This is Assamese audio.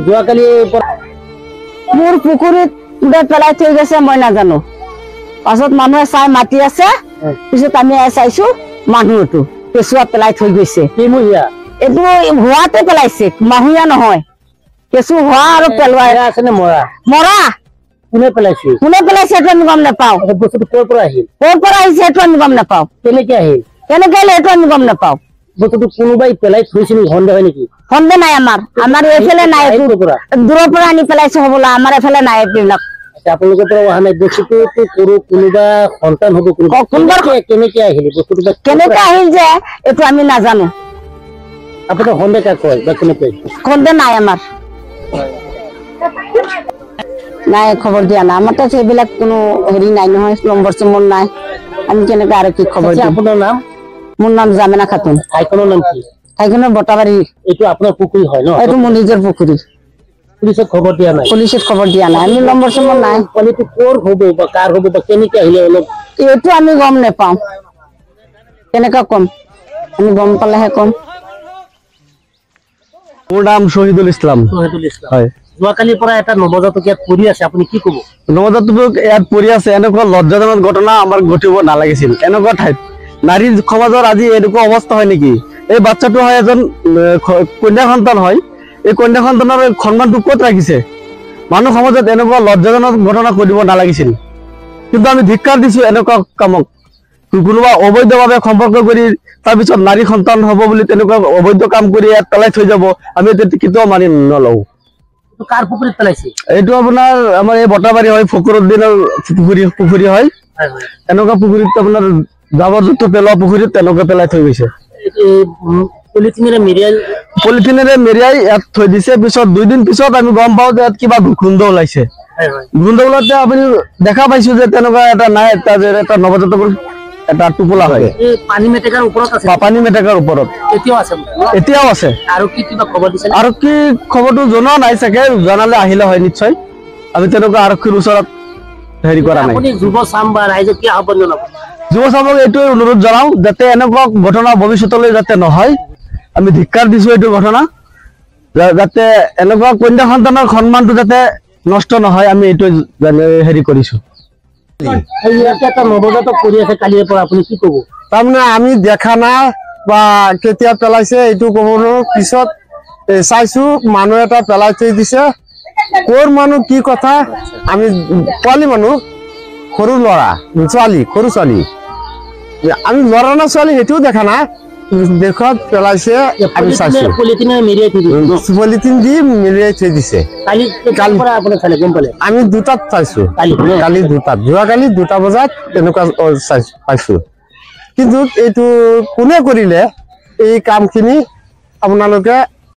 যোৱাকালি মোৰ পুখুৰীত পেলাই থৈ গৈছে মই নাজানো পাছত মানুহে চাই মাতি আছে পিছত আমি চাইছো মানুহটো কেঁচুৱা পেলাই থৈ গৈছে এইটো হোৱাতে পেলাইছে মাহুয়া নহয় কেঁচু হোৱা আৰু পেলোৱা আছে নে মৰা মৰা কোনে পেলাইছে সেইটো আমি গম নাপাওঁ বস্তুটো ক'ৰ পৰা আহিছে সেইটো আমি গম নাপাওঁ কেনেকে আহিল সেইটো আমি গম নাপাওঁ বস্তুটো কোনোবাই পেলাই থৈছিল সন্দেহ হয় নেকি সন্দেহ নাই আমাৰ এইফালে নাই দূৰৰ পৰা আনি পেলাইছে হ'বলা আমাৰ এইফালে নাই এইবিলাক আপোনালোকৰ পৰা অহা নাই বস্তুটো কোনোবা সন্তান হ'ব কেনেকে আহিল বস্তুটো কেনেকে আহিল যে এইটো আমি নাজানো আপোনাৰ সন্দেহ কাক কয় বা কেনেকে সন্দেহ নাই আমাৰ নাই খবৰ দিয়া নাই আমাৰ তাত সেইবিলাক কোনো হেৰি নাই নহয় নম্বৰ চম্বৰ নাই আমি কেনেকে আৰু কি খবৰ দিম আপোনাৰ নাম মোৰ নাম জামেনা খাতুন ঠাইখনৰ নাম কি ঠাইখনৰ বটাবাৰী এইটো আপোনাৰ পুখুৰী হয় ন এইটো মোৰ নিজৰ পুখুৰী পুলিচত খবৰ দিয়া নাই আমি নম্বৰ চম্বৰ নাই পানীটো ক'ৰ হ'ব বা কাৰ হ'ব বা কেনেকে আহিলে অলপ এইটো আমি গম নাপাওঁ কেনেকা কম আমি গম পালেহে কম মোৰ নাম শহীদুল ইছলাম হয় যোৱাকালিৰ পৰা এটা নৱজাতক ইয়াত পৰি আছে আপুনি কি ক'ব নৱজাতক ইয়াত পৰি আছে এনেকুৱা লজ্জাজনক ঘটনা আমাৰ ঘটিব নালাগিছিল এনেকুৱা ঠাইত নাৰী সমাজৰ আজি এনেকুৱা অৱস্থা হয় নেকি এই বাচ্চাটো হয় এজন কন্যা সন্তান হয় এই কন্যা সন্তানৰ সন্মানটো ক'ত ৰাখিছে মানুহ সমাজত এনেকুৱা লজ্জাজনক ঘটনা ঘটিব নালাগিছিল কিন্তু আমি ধিক্কাৰ দিছো এনেকুৱা কামক কোনোবা অবৈধভাৱে সম্পৰ্ক কৰি তাৰপিছত নাৰী সন্তান হ'ব বুলি তেনেকুৱা অবৈধ কাম কৰি ইয়াত পেলাই থৈ যাব আমি কেতিয়াও মানি নলওঁ কাৰ পুখুৰীত পেলাইছে এইটো আপোনাৰ আমাৰ এই বটাবাৰী হয় ফকৰুদ্দিনৰ পুখুৰী হয় এনেকুৱা পুখুৰীত আপোনাৰ জাবৰ জোঁথৰ পেলোৱা পুখুৰীত তেনেকুৱা পেলাই থৈ গৈছে পলিথিনেৰে মেৰিয়াই ইয়াত থৈ দিছে পিছত 2 দিন পিছত আমি গম পাওঁ যে ইয়াত কিবা গোন্ধ ওলাইছে গোন্ধ ওলাওঁতে আপুনি দেখা পাইছো যে তেনেকুৱা এটা নাই এটা নৱজাতকৰ এটা টোপোলা হয় পানী মেটেকাৰ ওপৰত এতিয়াও আছে আৰু কিবা খবৰ দিছে আৰু কি খবৰটো জনোৱা নাই চাগে জনালে আহিলে হয় নিশ্চয় আমি তেনেকুৱা আৰক্ষীৰ ওচৰত হেৰি কৰা নাই যুৱ চাম বা ৰাইজক কি আহ্বান জনাব যুৱ চামক এইটোৱে অনুৰোধ জনাও যাতে এনেকুৱা ঘটনা ভৱিষ্যতলৈ যাতে নহয় আমি ধিক্কাৰ দিছো এইটো ঘটনা যাতে এনেকুৱা কন্যা সন্তানৰ সন্মানটো যাতে নষ্ট নহয় আমি এইটো হেৰি কৰিছো এটা নৱজাতক পৰি আছে কালিৰ পৰা আপুনি কি ক'ব তাৰমানে আমি দেখা নাই বা কেতিয়া পেলাইছে এইটো ক'ব নোৱাৰো পিছত চাইছো মানুহ এটা পেলাই থৈ দিছে ক'ৰ মানুহ কি কথা আমি পোৱালি মানুহ সৰু ল'ৰা সৰু ছোৱালী আমি ল'ৰা না ছোৱালী সেইটোও দেখা নাই দেখত পেলাইছে আমি চাইছো পলিথিন দি মেৰিয়াই থৈ দিছে আমি 2টাত চাইছো কালি 2টাত যোৱাকালি 2টা বজাত তেনেকুৱা পাইছো কিন্তু এইটো কোনে কৰিলে এই কামখিনি আপোনালোকে